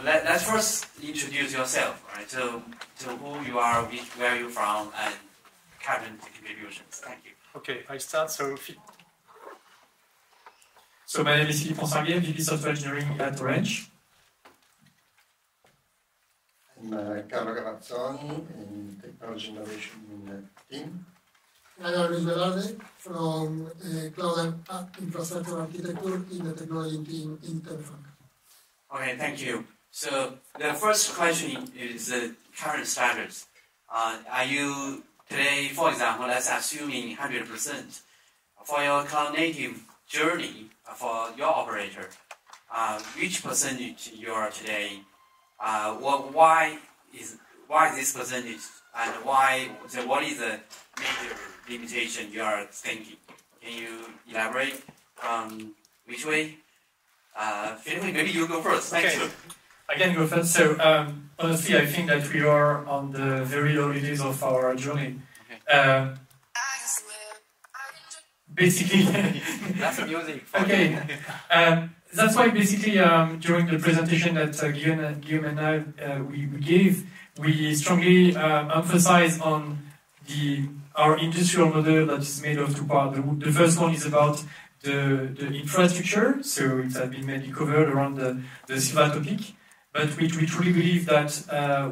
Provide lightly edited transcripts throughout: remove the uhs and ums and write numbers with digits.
let's first introduce yourself, right? So who you are, where you're from, and current contributions. Thank you. Okay, I start. So my name is Philippe Consanguier, VP Software Engineering at Orange. I'm Carlo Cavazzoni in Technology Innovation in the team. I'm Luis Velarde from Cloud and Infrastructure Architecture in the technology team in Telefonica. Okay, thank you. So the first question is the current status. Are you today, for example, let's assuming 100% for your cloud native journey for your operator, which percentage you are today? Why is this percentage, and what is the major limitation you are thinking? Can you elaborate which way? Philippe, maybe you go first. Thank you. I can go first. So honestly, I think that we are on the very early days of our journey. Okay. Basically, that's the music. Okay. That's why basically during the presentation that Guillaume and I we gave, we strongly emphasize on our industrial model that is made of two parts. The first one is about the infrastructure, so it has been mainly covered around the Silva topic, but we truly believe that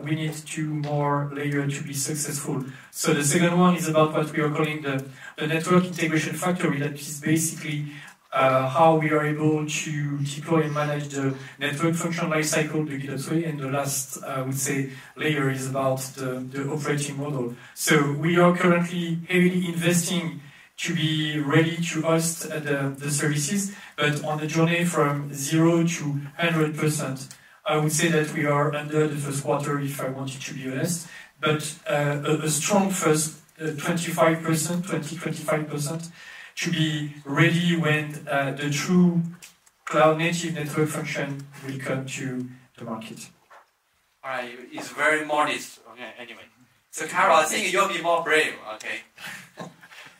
we need two more layers to be successful. So the second one is about what we are calling the network integration factory, that is basically how we are able to deploy and manage the network function lifecycle the GitOps way, and the last, I would say, layer is about the operating model. So we are currently heavily investing to be ready to host the services, but on the journey from 0 to 100%, I would say that we are under the first quarter, if I wanted to be honest, but a strong first 20-25% to be ready when the true cloud-native network function will come to the market. All right, it's very modest. Okay, anyway. So, Carol, I think you'll be more brave, okay?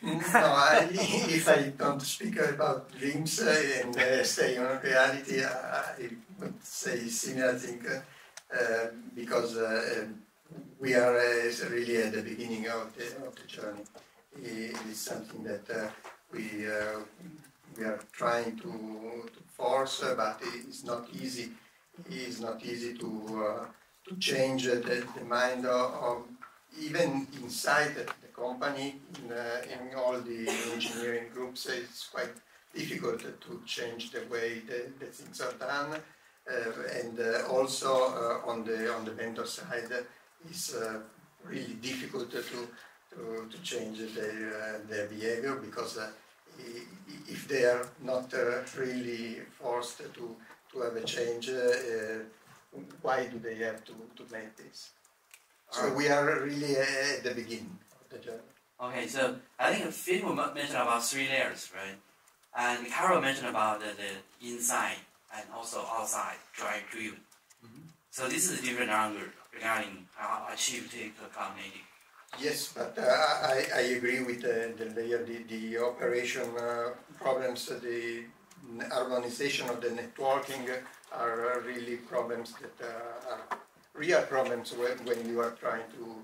No, if I don't speak about dreams and stay on reality, I would say similar thing because we are really at the beginning of the journey. It is something that we are trying to force, but it's not easy. It's not easy to change the mind of even inside the company, in all the engineering groups. It's quite difficult to change the way the things are done, and also on the vendor side, it's really difficult to change their behavior, because if they are not really forced to have a change, why do they have to make this? So we are really at the beginning of the journey. Okay, so I think Phil mentioned about 3 layers, right? And Carol mentioned about the inside and also outside drive-driven. So this is a different angle regarding how achieve cloud native. Yes, but I agree with the layer, the operation problems, the harmonization of the networking are really problems that are real problems when you are trying to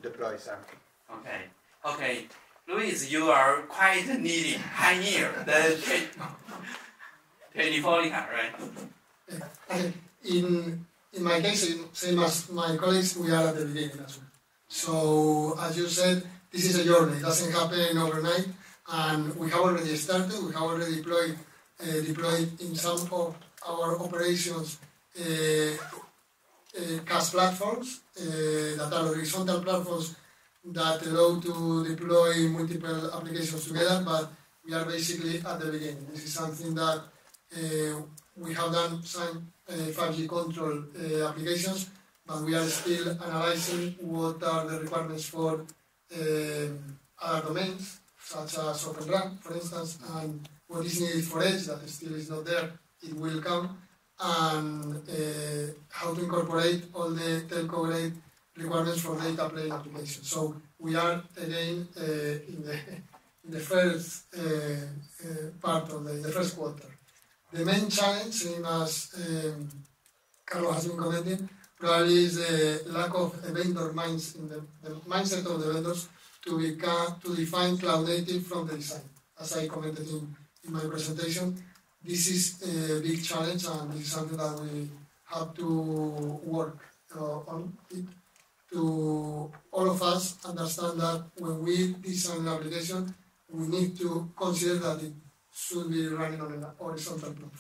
deploy something. Okay. Luis, you are quite needy pioneer, the Telefonica, right? In my case, same as my colleagues, we are at the beginning as well. So, as you said, this is a journey. It doesn't happen overnight, and we have already started. We have already deployed in some of our operations CAS platforms that are horizontal platforms that allow to deploy multiple applications together, but we are basically at the beginning. This is something that we have done some 5G control applications, but we are still analyzing what are the requirements for other domains, such as Open RAN, for instance, and what is needed for Edge, that still is not there. It will come, and how to incorporate all the telco-grade requirements for data plane applications. So we are again in the first part of the first quarter. The main challenge, same as Carlos has been commenting, probably is the lack of a vendor the mindset of the vendors to define cloud native from the design. As I commented in my presentation, this is a big challenge, and this is something that we have to work on it, to all of us understand that when we design an application, we need to consider that it should be running on a horizontal platform.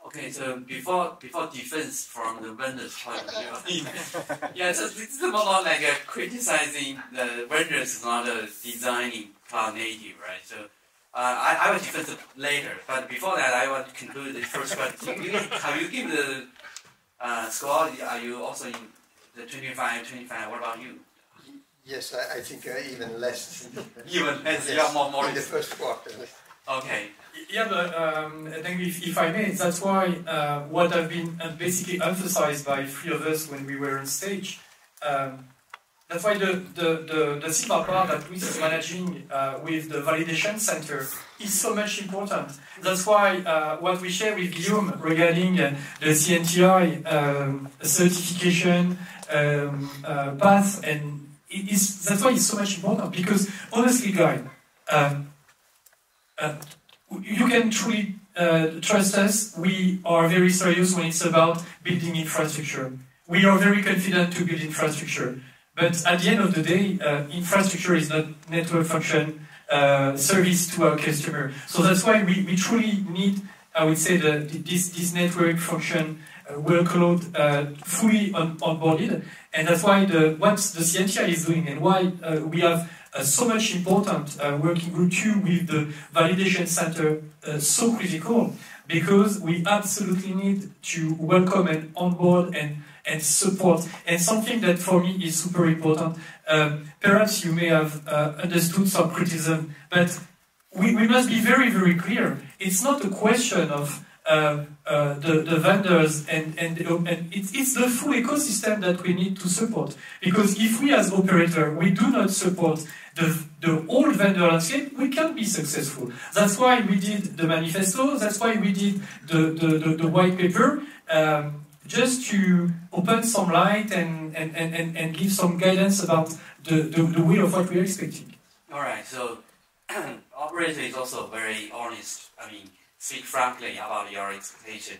Okay, so before defense from the vendors point of view, yeah, so this is more like criticizing the vendors, not designing cloud native, right? So I will defend it later, but before that, I want to conclude the first question. Have you given the score? Are you also in the 25? What about you? Yes, I think even less. Even less, yes, you are more in the first quarter. Okay. Yeah, but Deng, if I may, that's why what I've been basically emphasized by three of us when we were on stage. That's why the Sigma part that Luis is managing with the validation center is so much important. That's why what we share with Guillaume regarding the CNTI certification path, and that's why it's so much important, because honestly, guys, you can truly trust us. We are very serious when it's about building infrastructure. We are very confident to build infrastructure. But at the end of the day, infrastructure is not network function service to our customer. So that's why we truly need, I would say, this network function workload fully onboarded. And that's why what the CNTI is doing, and why we have so much important working group 2 with the validation center so critical, because we absolutely need to welcome and onboard and support. And something that for me is super important, perhaps you may have understood some criticism, but we must be very, very clear. It's not a question of the vendors, and it's the full ecosystem that we need to support. Because if we as operator, we do not support the old vendor landscape, we can't be successful. That's why we did the manifesto, that's why we did the white paper, just to open some light and give some guidance about the way of what we are expecting. All right, so operator is also very honest. I mean, speak frankly about your expectation.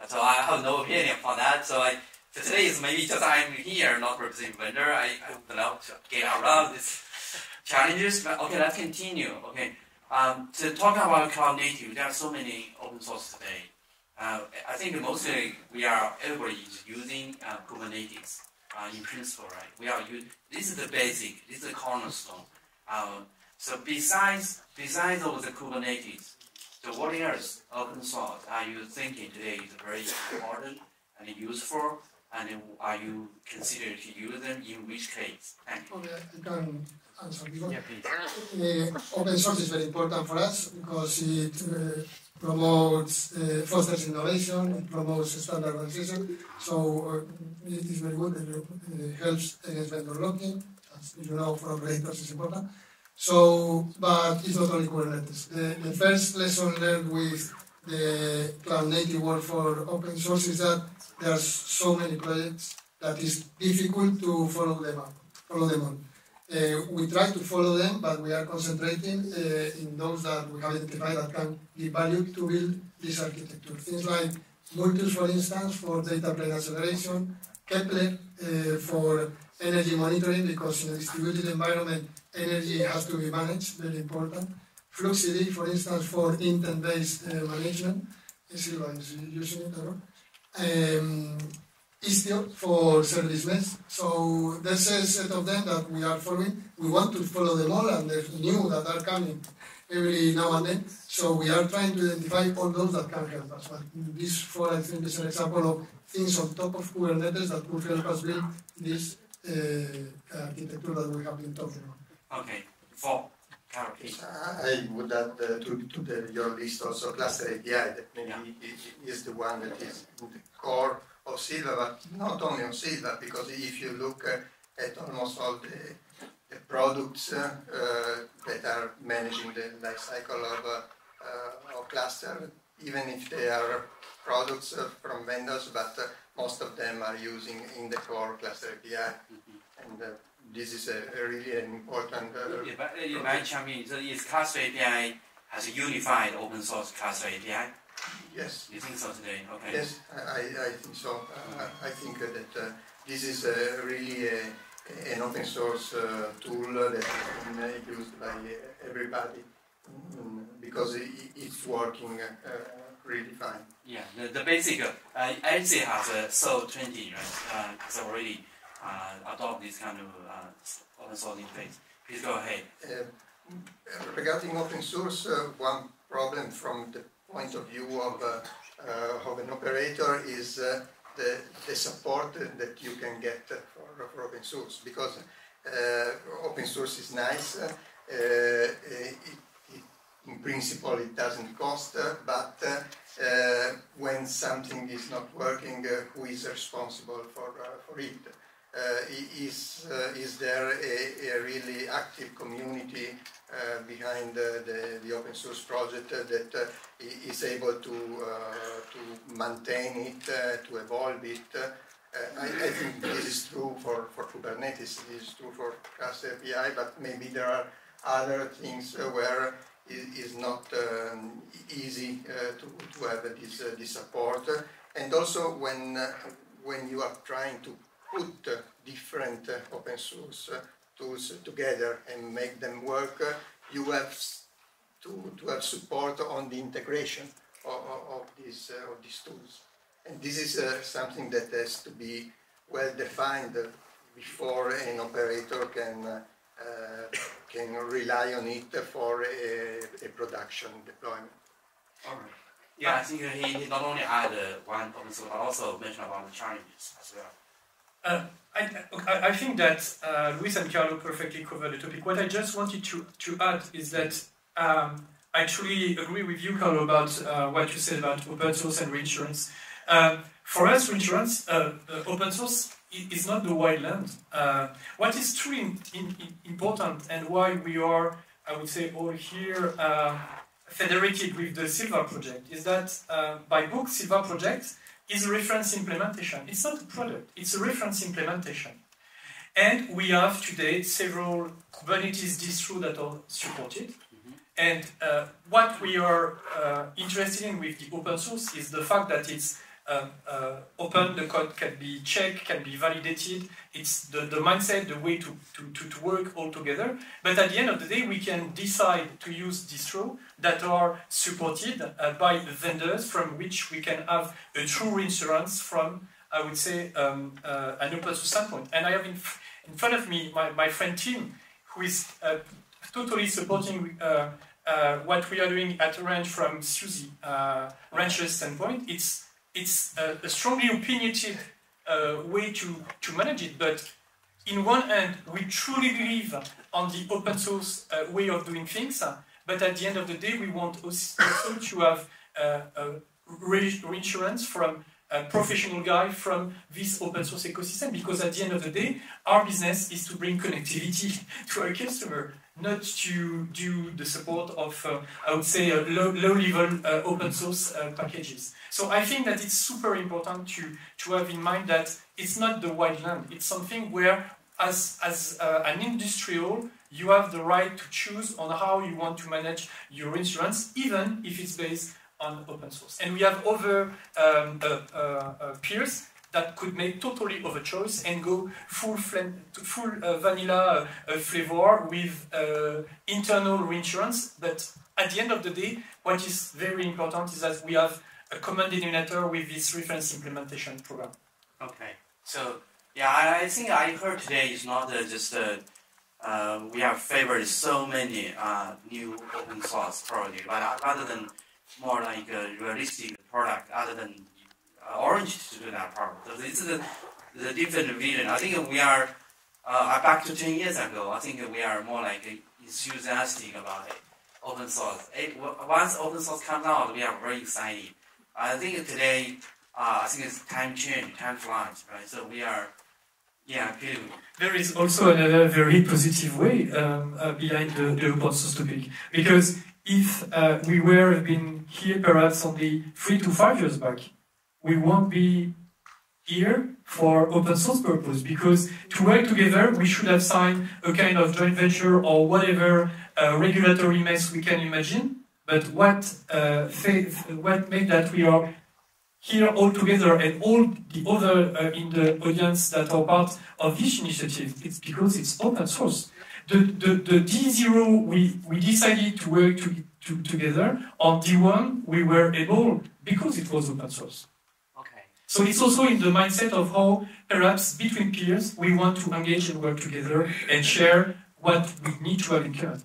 So I have no opinion on that. So today is maybe just I'm here, not representing vendor. I would love to get around these challenges. But okay, let's continue. Okay, to talk about cloud native, there are so many open source today. I think mostly everybody is using Kubernetes in principle, right? This is the basic, this is the cornerstone. So besides all the Kubernetes, so what else open source are you thinking today is very important and useful, and are you considering to use them in which case? Thank you. Okay, I can answer this one. Yeah, please. Open source is very important for us because it promotes, fosters innovation, it promotes standardization, so it is very good, it helps against vendor locking, as you know, for operators is important. So, but it's not only Kubernetes. The first lesson learned with the cloud native world for open source is that there are so many projects that it's difficult to follow them all. We try to follow them, but we are concentrating in those that we have identified that can give value to build this architecture. Things like Multius, for instance, for data plane acceleration, Kepler for energy monitoring, because in a distributed environment, energy has to be managed, very important. FluxCD, for instance, for intent-based management, Silva is using it. Istio for service mesh. So there's a set of them that we are following. We want to follow them all, and there's new that are coming every now and then. So we are trying to identify all those that can help us. But this four, I think, is an example of things on top of Kubernetes that could help us build this architecture that we have been talking about. Okay, four. Carol, please. I would add to your list also cluster API, that maybe is the one that is in the core of Silva, but not only on Silva, because if you look at almost all the products that are managing the life cycle of cluster, even if they are products from vendors, but most of them are using in the core cluster API. And this is a really an important. You might chime in. So is cluster API has a unified open source cluster API? Yes. You think so today? Okay. Yes, I think so. I think that this is really an open source tool that has been used by everybody because it's working really fine. Yeah, the basic ETSI has a SO 20, right? It's already adopt this kind of open source interface. Please go ahead. Regarding open source, one problem from the point of view of an operator is the support that you can get for open source, because open source is nice. In principle, it doesn't cost, but when something is not working, who is responsible for it? Is there a really active community behind the open source project that is able to maintain it, to evolve it? I think this is true for Kubernetes, this is true for Cluster API, but maybe there are other things where it is not easy to have this support. And also when you are trying to put different open source tools together and make them work, you have to have support on the integration of these tools. And this is something that has to be well defined before an operator can rely on it for a production deployment. All right. Yeah, I think he not only had one open source, but also mentioned about the challenges as well. I think that Luis and Carlo perfectly covered the topic. What I just wanted to add is that I truly agree with you, Carlo, about what you said about open source and reinsurance. For us, reinsurance, open source is not the wild land. What is truly important and why we are, I would say, all here federated with the Silva project is that by book, Silva project is a reference implementation. It's not a product, it's a reference implementation. And we have today several Kubernetes distros that are supported. And what we are interested in with the open source is the fact that it's open, the code can be checked, can be validated. It's the mindset, the way to work all together. But at the end of the day, we can decide to use distros that are supported by vendors from which we can have a true reinsurance from, I would say, an open source standpoint. And I have in front of me my friend Tim, who is totally supporting what we are doing at Orange from SUSE Rancher's standpoint. It's a strongly opinionated way to manage it, but in one hand, we truly believe on the open source way of doing things, but at the end of the day, we want also to have reinsurance from a professional guy from this open source ecosystem, because at the end of the day, our business is to bring connectivity to our customer, not to do the support of, I would say, low-level open source packages. So I think that it's super important to have in mind that it's not the wild land. It's something where, as an industrial, you have the right to choose on how you want to manage your insurance, even if it's based on open source. And we have other peers that could make totally other choice and go full vanilla flavor with internal reinsurance. But at the end of the day, what is very important is that we have a common denominator with this reference implementation program. Okay. So, yeah, I think I heard today is not just we have favored so many new open source projects, but rather than more like a realistic product, other than Orange to do that product. So this is the different vision. I think we are back to 10 years ago. I think we are more like enthusiastic about it. Open source. Once open source comes out, we are very excited. I think today, I think it's time change, time flies, right? So we are Yeah, clearly. There is also another very positive way behind the open source topic, because if we were been here perhaps only 3 to 5 years back, we won't be here for open source purpose, because to work together we should have signed a kind of joint venture or whatever regulatory mess we can imagine. But what made that we are here all together and all the other in the audience that are part of this initiative, it's because it's open source. The D0 we decided to work together. On D1 we were able because it was open source. Okay. So it's also in the mindset of how perhaps between peers we want to engage and work together and share what we need to have in common.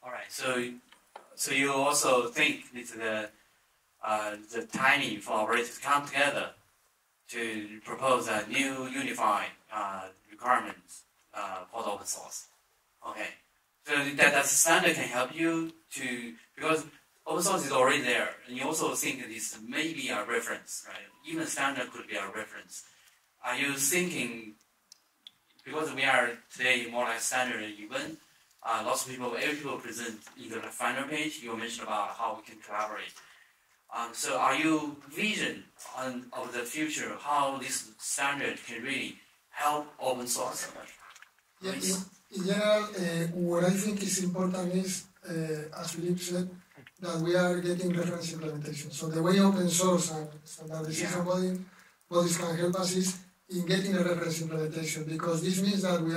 All right. So you also think it's the timing for operators to come together to propose a new unified requirements for the open source. Okay, so that standard can help you to, because open source is already there, and you also think this may be a reference, right? Even standard could be a reference. Are you thinking, because we are today more like standard even, lots of people, every people present either the final page, you mentioned about how we can collaborate. So are you vision of the future, how this standard can really help open source? Yeah, in general, what I think is important is, as Philippe said, that we are getting reference implementation. So the way open source and standardization bodies can help us is in getting a reference implementation, because this means that we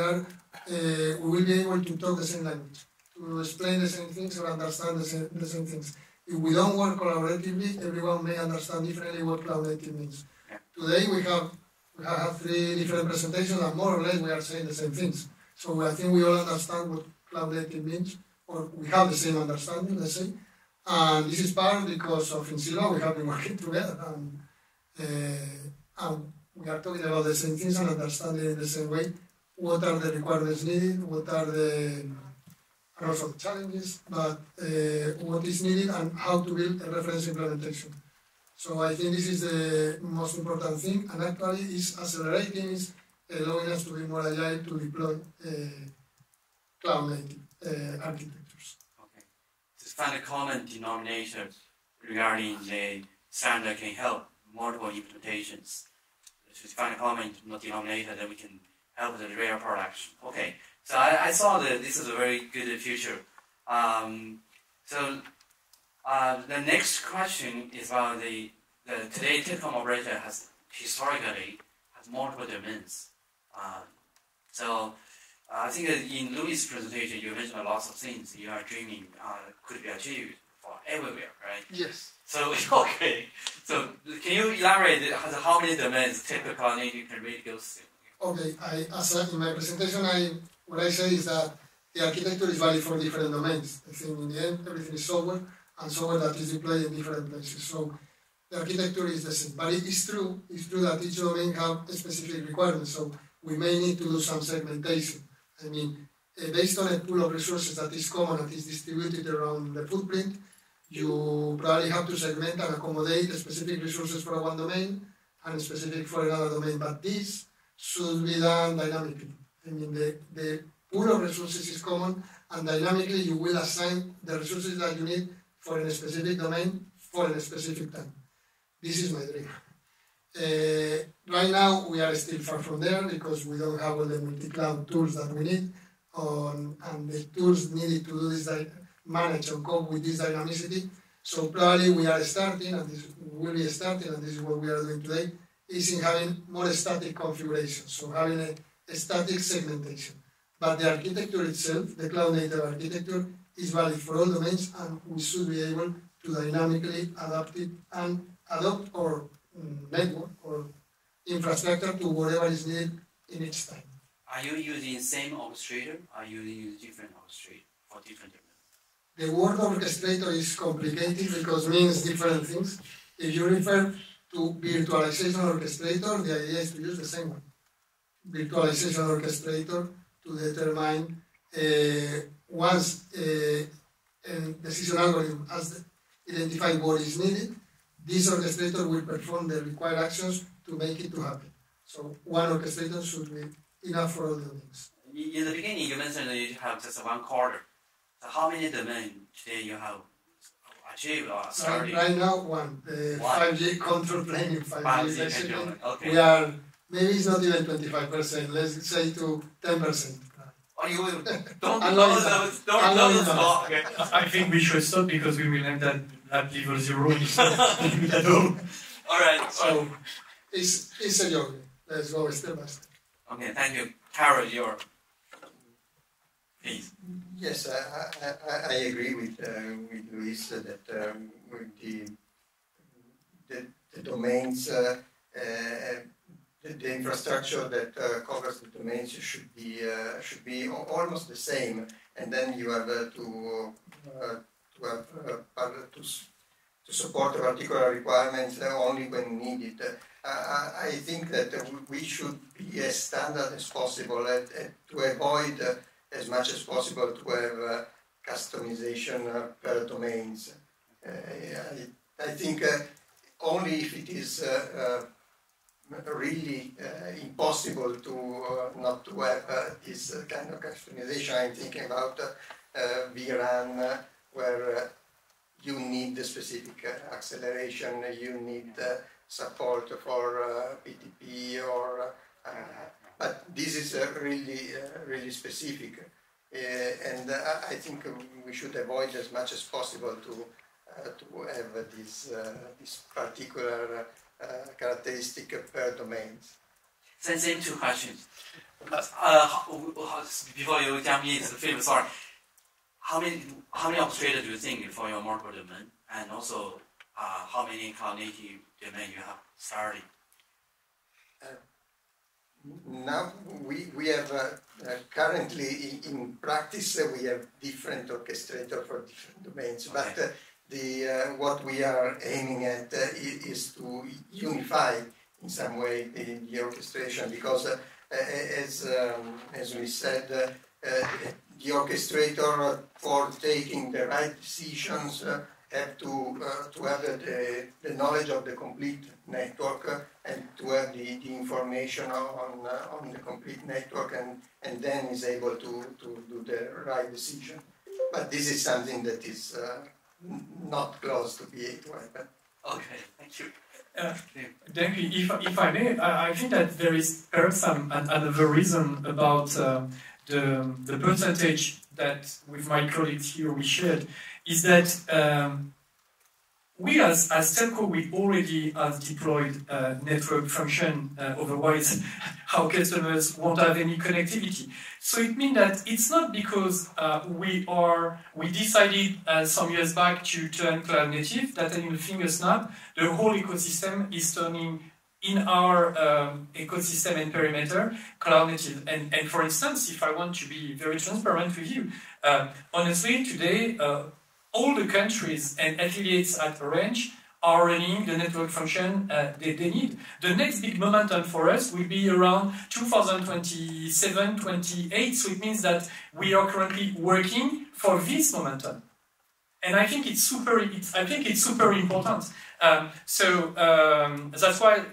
will be able to talk the same language, to explain the same things or understand the same things. If we don't work collaboratively, everyone may understand differently what cloud native means. Today we have had 3 different presentations, and more or less we are saying the same things. So I think we all understand what cloud native means, or we have the same understanding, let's say. And this is part because of Insilo, we have been working together, and we are talking about the same things and understanding in the same way what are the requirements needed, what are the and also the challenges, but what is needed and how to build a reference implementation. So I think this is the most important thing, and actually is accelerating, is allowing us to be more agile to deploy cloud native architectures. Okay. Just find a common denominator regarding the standard can help multiple implementations. Just find a common denominator that we can help the real production. Okay. So I saw that this is a very good future. The next question is about today telecom operator has historically multiple domains. I think that in Louis' presentation you mentioned lots of things you are dreaming could be achieved for everywhere, right? Yes. So okay. So can you elaborate how many domains typical cloud native can really go through? Okay. In my presentation, what I say is that the architecture is valid for different domains. I think in the end, everything is software, and software that is deployed in different places. So the architecture is the same. But it is true that each domain has specific requirements. So we may need to do some segmentation. I mean, based on a pool of resources that is common, that is distributed around the footprint, you probably have to segment and accommodate specific resources for one domain and specific for another domain. But this should be done dynamically. I mean, the pool of resources is common, and dynamically you will assign the resources that you need for a specific domain for a specific time. This is my dream. Right now, we are still far from there because we don't have all the multi-cloud tools that we need, and the tools needed to do this, manage and cope with this dynamicity. So probably we are starting, and this will be starting, and this is what we are doing today, is in having more static configuration, so having a static segmentation. But the architecture itself, the cloud native architecture, is valid for all domains, and we should be able to dynamically adapt it and adopt our network or infrastructure to whatever is needed in each time. Are you using same orchestrator? Are you using different orchestrator for different domains? The word orchestrator is complicated because it means different things. If you refer to virtualization orchestrator, the idea is to use the same one. Virtualization orchestrator to determine once a decision algorithm has identified what is needed, this orchestrator will perform the required actions to make it to happen. So one orchestrator should be enough for all the things. In the beginning, you mentioned that you have just 1/4. So how many domains today you have achieved or started? Right now, one. The 5G control plane in 5G. Basically, okay. we are, maybe it's not even 25%, let's say to 10%. Oh, you will don't stop. Okay. I think we should stop because we will end at level 0. All right. So it's a journey. Let's go step by step. Okay, thank you. Carol, your please. Yes, I agree with Luis that with the domains, the infrastructure that covers the domains should be almost the same, and then you have to support particular requirements only when needed. I think that we should be as standard as possible to avoid as much as possible to have customization per domains. I think only if it is really impossible to not to have this kind of customization. I'm thinking about VRAN, where you need the specific acceleration, you need support for PTP, or but this is really specific, and I think we should avoid as much as possible to have this particular characteristic per domains. Same two questions. Before you tell me it's the film, sorry. How many operators do you think for your multiple domain, and also how many cloud native domain you have started? Now we have currently in practice we have different orchestrators for different domains, okay. But what we are aiming at is to unify in some way the orchestration, because as we said, the orchestrator, for taking the right decisions, have to have the knowledge of the complete network and to have the information on the complete network, and then is able to do the right decision. But this is something that is not close to be able to happen. Okay, thank you. Thank you. If I may, I think that there is perhaps another reason about the percentage that with my colleagues here we shared, is that we as telco, we already have deployed network function, otherwise our customers won't have any connectivity. So it means that it's not because we decided some years back to turn cloud native that in a finger snap the whole ecosystem is turning in our ecosystem and perimeter cloud native. And for instance, if I want to be very transparent with you, honestly today all the countries and affiliates at Orange are running the network function they need. The next big momentum for us will be around 2027, 28, so it means that we are currently working for this momentum. And I think it's super important. That's why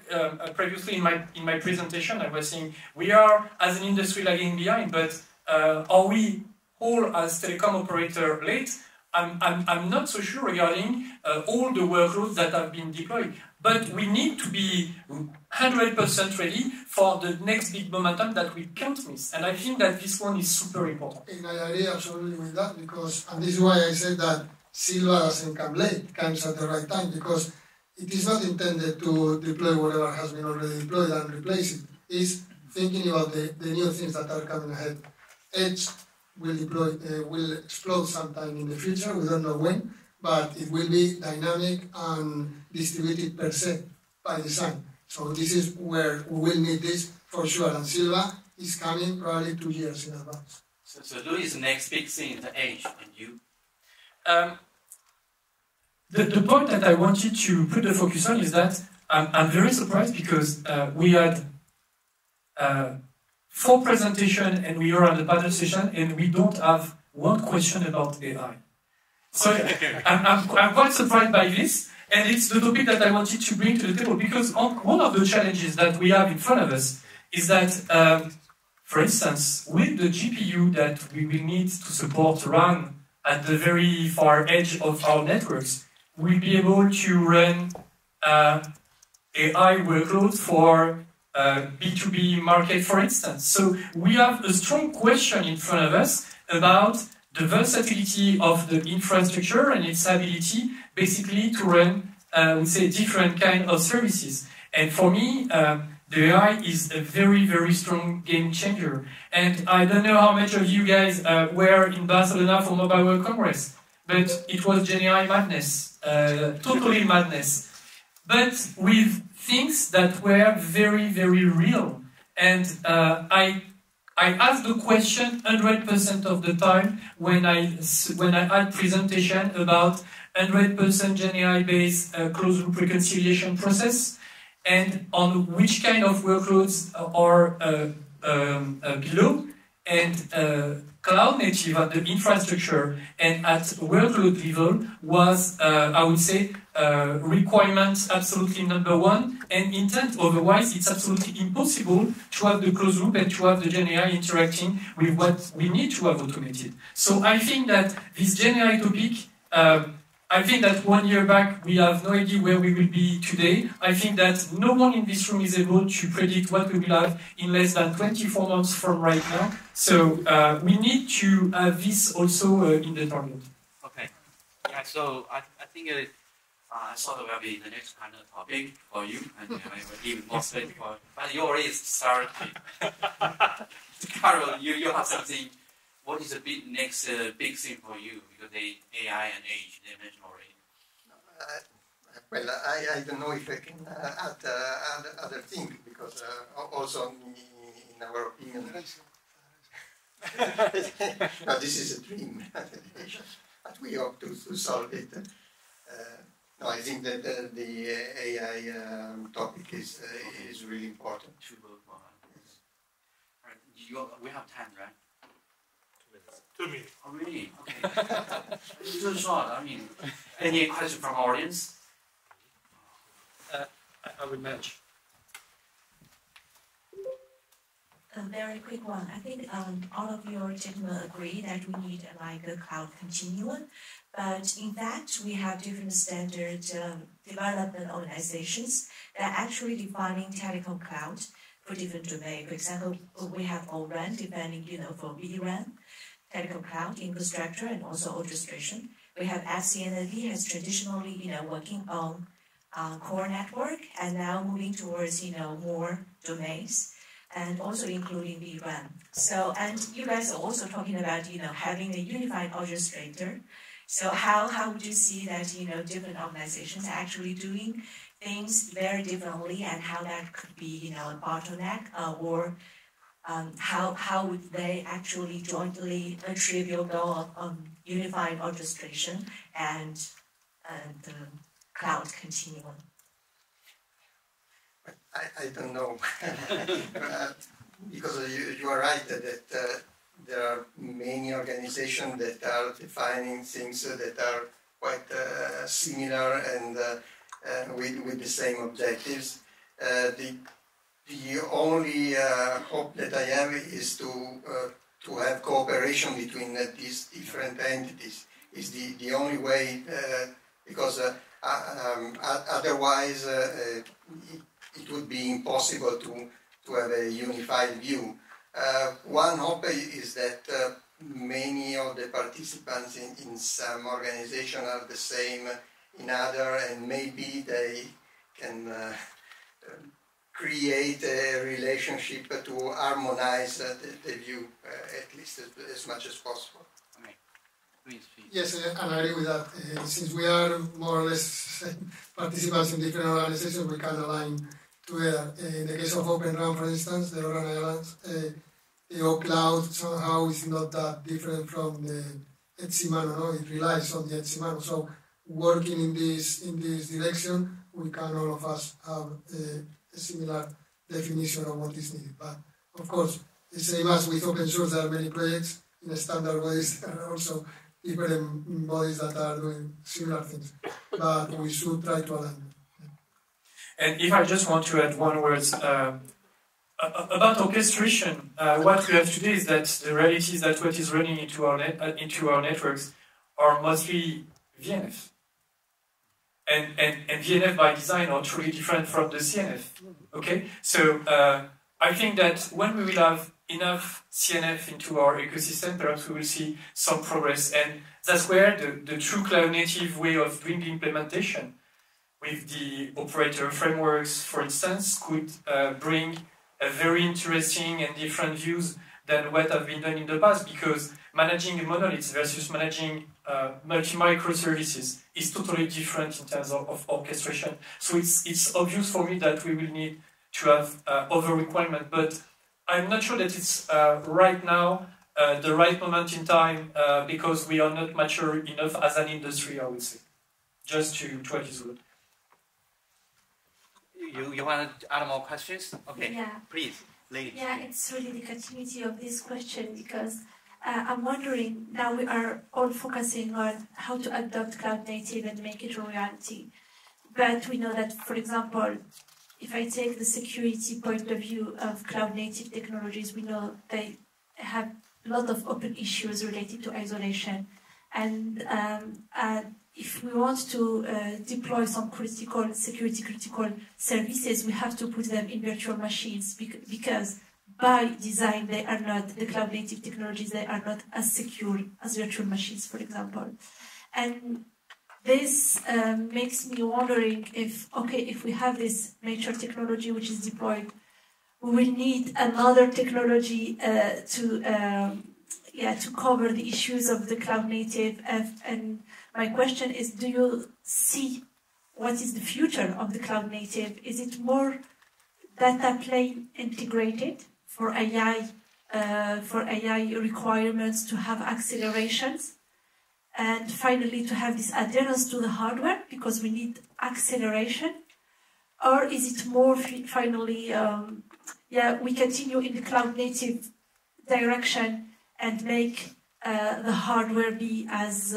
previously in my presentation I was saying we are as an industry lagging behind, but are we all as telecom operator late? I'm not so sure regarding all the workloads that have been deployed, but we need to be 100% ready for the next big momentum that we can't miss. And I think that this one is super important. And I agree absolutely with that, because, and this is why I said that Silva doesn't come late, comes at the right time, because it is not intended to deploy whatever has been already deployed and replace it. It's thinking about the new things that are coming ahead. Edge will explode sometime in the future, we don't know when, but it will be dynamic and distributed per se by design. So this is where we will need this for sure, and Silva is coming probably 2 years in advance. So Louis' next big thing is the Edge, and you? The point that I wanted to put the focus on is that I'm very surprised because we had 4 presentations and we are on the panel session and we don't have one question about AI. So I'm quite surprised by this, and it's the topic that I wanted to bring to the table, because one of the challenges that we have in front of us is that For instance, with the GPU that we will need to support run at the very far edge of our networks, we'll be able to run AI workloads for B2B market, for instance. So we have a strong question in front of us about the versatility of the infrastructure and its ability basically to run, we say, different kind of services. And for me, the AI is a very, very strong game changer. And I don't know how much of you guys were in Barcelona for Mobile World Congress, but it was GenAI madness, totally madness. But with things that were very, very real. And I asked the question 100% of the time when I had presentation about 100% GenAI-based closed-loop reconciliation process, and on which kind of workloads are below, and cloud native at the infrastructure and at workload level was, I would say, requirement absolutely number one, and intent. Otherwise, it's absolutely impossible to have the closed loop and to have the GenAI interacting with what we need to have automated. So I think that this GenAI topic, I think that 1 year back, we have no idea where we will be today. I think that no one in this room is able to predict what we will have in less than 24 months from right now. So we need to have this also in the target. Okay. Yeah, so I think sort of will be the next kind of topic for you, and I will give more space for. But you already started. Carol, you have something. What is the next big thing for you? Because the AI and age, they mentioned already. Well, I don't know if I can add other things, because also in our opinion, no, this is a dream, but we hope to solve it. No, I think that the AI topic is really important. We have time, right? 2 minutes. Oh, really? Okay. It's too short. I mean, any question from audience? I will match. A very quick one. I think all of your gentlemen agree that we need like a cloud continuum, but in fact we have different standard development organizations that are actually defining telecom cloud for different domains. For example, we have ORAN defining, for vRAN, telecom cloud infrastructure, and also orchestration. We have ETSI NFV has traditionally, working on core network, and now moving towards, more domains, and also including vRAN. So, and you guys are also talking about, having a unified orchestrator. So how would you see that, different organizations are actually doing things very differently, and how that could be, a bottleneck, or how would they actually jointly achieve your goal of unified orchestration and the cloud continuum? I don't know, because you are right that there are many organizations that are defining things that are quite similar and with the same objectives. The only hope that I have is to have cooperation between these different entities. Is the only way, because otherwise it would be impossible to have a unified view. One hope is that many of the participants in some organization are the same in other, and maybe they can create a relationship to harmonize the view at least as much as possible. Okay. Please. Yes, and I agree with that. Since we are more or less participants in different organizations, we can align together. In the case of Open RAN, for instance, the Oran Islands, the O-Cloud somehow is not that different from the ETSI MANO, no? It relies on the ETSI MANO. So working in this direction, we can all of us have a similar definition of what is needed. But of course, the same as with open source, there are many projects in standard ways. There are also different bodies that are doing similar things. But we should try to align. And if I just want to add one word, About orchestration, what we have today is that the reality is that what is running into our networks are mostly VNF. And VNF by design are truly different from the CNF. Okay, so I think that when we will have enough CNF into our ecosystem, perhaps we will see some progress, and that's where the true cloud-native way of doing the implementation with the operator frameworks, for instance, could bring a very interesting and different views than what have been done in the past, because managing a monolith versus managing multi-microservices is totally different in terms of orchestration. So it's obvious for me that we will need to have other requirements, but I'm not sure that it's right now the right moment in time because we are not mature enough as an industry, I would say. Just to add this word. You want to add more questions? Okay, yeah. Please, ladies. Yeah, it's really the continuity of this question because I'm wondering, now we are all focusing on how to adopt cloud native and make it a reality. But we know that, for example, if I take the security point of view of cloud native technologies, we know they have a lot of open issues related to isolation. And if we want to deploy some security critical services, we have to put them in virtual machines because by design, they are not, the cloud native technologies, they are not as secure as virtual machines, for example. And this makes me wondering if we have this mature technology which is deployed, we will need another technology to cover the issues of the cloud native. And my question is, do you see what is the future of the cloud native? Is it more data plane integrated for AI requirements to have accelerations? And finally, to have this adherence to the hardware, because we need acceleration? Or is it more finally, we continue in the cloud-native direction and make the hardware be as,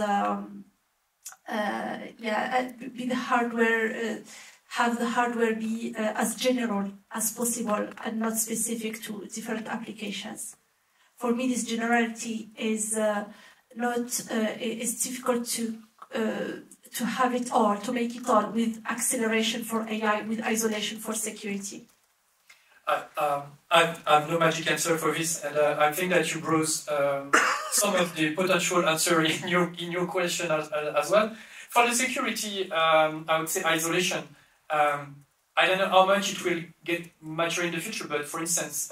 have the hardware be as general as possible and not specific to different applications? For me, this generality is it's difficult to have it all, to make it all with acceleration for AI, with isolation for security. I have no magic answer for this, and I think that you brought some of the potential answer in your question as well. For the security, I would say isolation. I don't know how much it will get mature in the future, but for instance,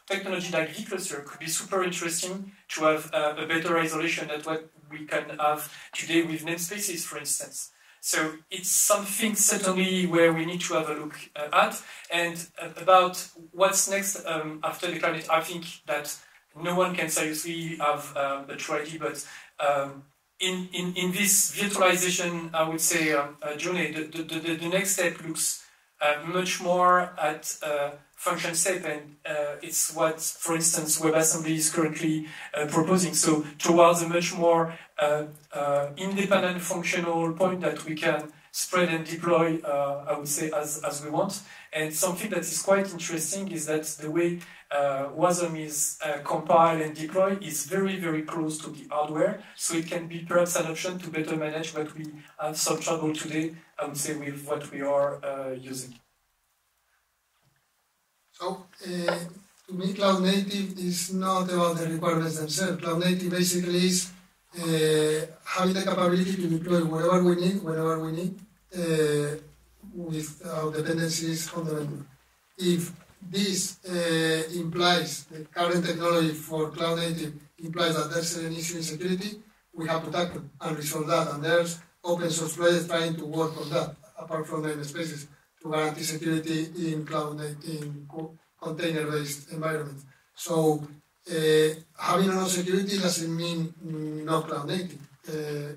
technology like vCluster could be super interesting to have a better isolation than what we can have today with namespaces, for instance. So it's something certainly where we need to have a look at. And about what's next after the cloud, I think that no one can seriously have a true idea, but in this virtualization, I would say, journey, the next step looks much more at function step, and it's what, for instance, WebAssembly is currently proposing. So towards a much more independent functional point that we can spread and deploy, I would say, as we want. And something that is quite interesting is that the way WASM is compiled and deployed is very, very close to the hardware. So it can be perhaps an option to better manage what we have some trouble today, I would say, with what we are using. So, to me, cloud native is not about the requirements themselves. Cloud native basically is having the capability to deploy wherever we need, whenever we need, without dependencies on the vendor. If this implies, the current technology for cloud native implies that there's an issue in security, we have to tackle and resolve that. And there's open source projects trying to work on that, apart from namespaces, to guarantee security in cloud in container-based environments. So having no security doesn't mean no cloud native.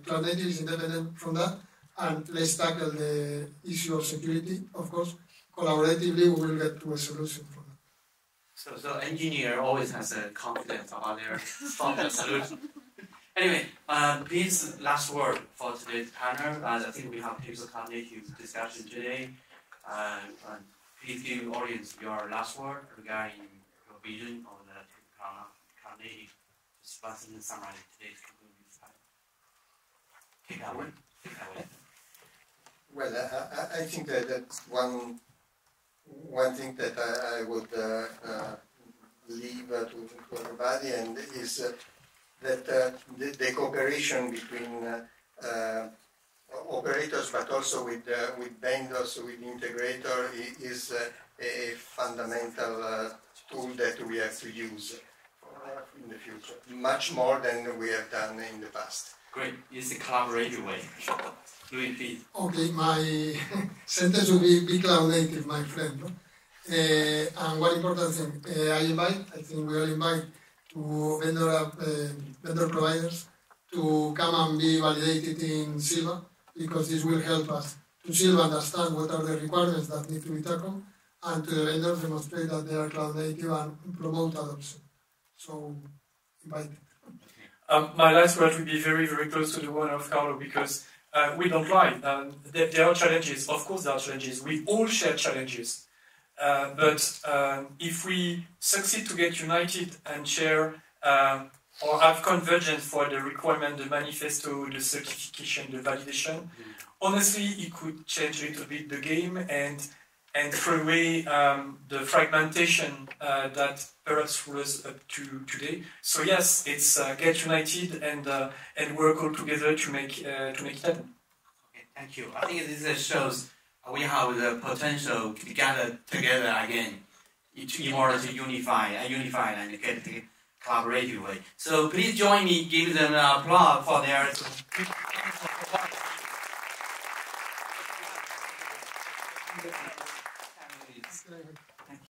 Cloud native is independent from that, and let's tackle the issue of security. Of course, collaboratively we will get to a solution for that. So engineer always has a confidence about their software solution. Anyway, please, last word for today's panel. I think we have used cloud native discussion today. please give audience your last word regarding your vision of the cloud native. Just one sentence summarize today's conclusion slide. Take that away. Well, I think that one thing that I would leave to everybody and is that the cooperation between operators, but also with vendors, with integrator, is a fundamental tool that we have to use in the future, much more than we have done in the past. Great. It's a collaborative way. Louis, please. Okay, my sentence will be cloud native, my friend. No? And one important thing, I think we all invite to vendor providers to come and be validated in Silva, because this will help us to Silva understand what are the requirements that need to be tackled, and to the vendors demonstrate that they are cloud native and promote adoption. So, invite. My last word will be very, very close to the one of Carlo, because we don't lie. There are challenges. Of course, there are challenges. We all share challenges. But if we succeed to get united and share or have convergence for the requirement, the manifesto, the certification, the validation, honestly, it could change a little bit the game and throw away the fragmentation that perhaps was up to today. So yes, it's get united and work all together to make it happen. Okay, thank you. I think this shows we have the potential to gather together again in order to unify and get the collaborative way. So please join me, give them an applause for their